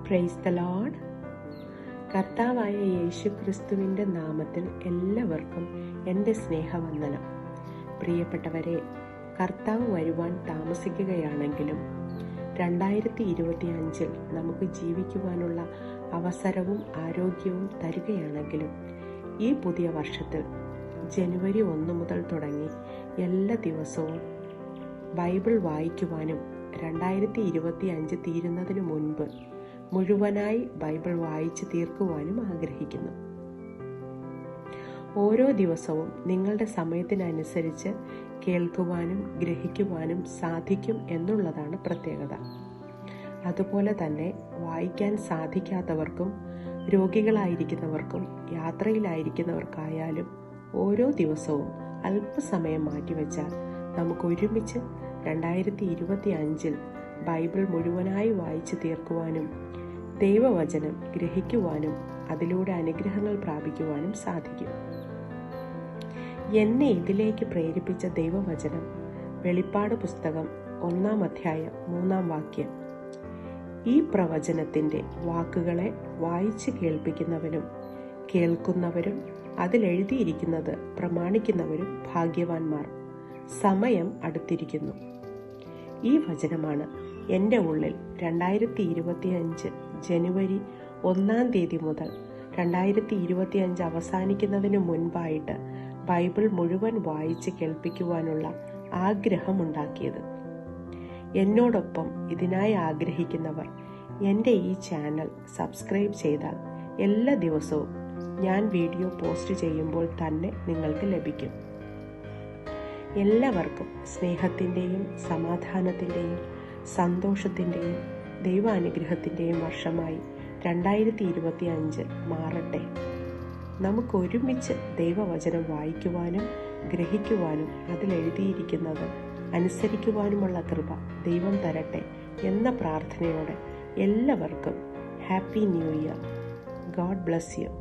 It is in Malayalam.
Praise the Lord. കർത്താവായ യേശു ക്രിസ്തുവിൻ്റെ നാമത്തിൽ എല്ലാവർക്കും എൻ്റെ സ്നേഹവന്ദനം. പ്രിയപ്പെട്ടവരെ, കർത്താവ് വരുവാൻ താമസിക്കുകയാണെങ്കിലും 2025 നമുക്ക് ജീവിക്കുവാനുള്ള അവസരവും ആരോഗ്യവും തരികയാണെങ്കിലും ഈ പുതിയ വർഷത്തിൽ ജനുവരി 1 മുതൽ തുടങ്ങി എല്ലാ ദിവസവും ബൈബിൾ വായിക്കുവാനും 2025 തീരുന്നതിന് മുൻപ് മുഴുവനായി ബൈബിൾ വായിച്ച് തീർക്കുവാനും ആഗ്രഹിക്കുന്നു. ഓരോ ദിവസവും നിങ്ങളുടെ സമയത്തിനനുസരിച്ച് കേൾക്കുവാനും ഗ്രഹിക്കുവാനും സാധിക്കും എന്നുള്ളതാണ് പ്രത്യേകത. അതുപോലെ തന്നെ വായിക്കാൻ സാധിക്കാത്തവർക്കും രോഗികളായിരിക്കുന്നവർക്കും യാത്രയിലായിരിക്കുന്നവർക്കായാലും ഓരോ ദിവസവും അല്പസമയം മാറ്റിവെച്ചാൽ നമുക്ക് ഒരുമിച്ച് 2025 ബൈബിൾ മുഴുവനായി വായിച്ചു തീർക്കുവാനും ദൈവവചനം ഗ്രഹിക്കുവാനും അതിലൂടെ അനുഗ്രഹങ്ങൾ പ്രാപിക്കുവാനും സാധിക്കും. എന്നെ ഇതിലേക്ക് പ്രേരിപ്പിച്ച ദൈവവചനം വെളിപ്പാട് പുസ്തകം 1-ാം അധ്യായം 3-ാം വാക്യം. ഈ പ്രവചനത്തിൻ്റെ വാക്കുകളെ വായിച്ച് കേൾപ്പിക്കുന്നവനും കേൾക്കുന്നവരും അതിലെഴുതിയിരിക്കുന്നത് പ്രമാണിക്കുന്നവരും ഭാഗ്യവാന്മാർ. സമയം അടുത്തിരിക്കുന്നു. ഈ വചനമാണ് എൻ്റെ ഉള്ളിൽ 2025 ജനുവരി 1-ാം തീയതി മുതൽ 2025 അവസാനിക്കുന്നതിന് മുൻപായിട്ട് ബൈബിൾ മുഴുവൻ വായിച്ച് കേൾപ്പിക്കുവാനുള്ള ആഗ്രഹമുണ്ടാക്കിയത്. എന്നോടൊപ്പം ഇതിനായി ആഗ്രഹിക്കുന്നവർ എൻ്റെ ഈ ചാനൽ സബ്സ്ക്രൈബ് ചെയ്താൽ എല്ലാ ദിവസവും ഞാൻ വീഡിയോ പോസ്റ്റ് ചെയ്യുമ്പോൾ തന്നെ നിങ്ങൾക്ക് ലഭിക്കും. എല്ലാവർക്കും സ്നേഹത്തിൻ്റെയും സമാധാനത്തിൻ്റെയും സന്തോഷത്തിൻ്റെയും ദൈവാനുഗ്രഹത്തിൻ്റെയും വർഷമായി 2025 മാറട്ടെ. നമുക്ക് ഒരുമിച്ച് ദൈവവചനം വായിക്കുവാനും ഗ്രഹിക്കുവാനും അതിലെഴുതിയിരിക്കുന്നത് അനുസരിക്കുവാനുമുള്ള കൃപ ദൈവം തരട്ടെ എന്ന പ്രാർത്ഥനയോടെ എല്ലാവർക്കും happy new year. God bless you.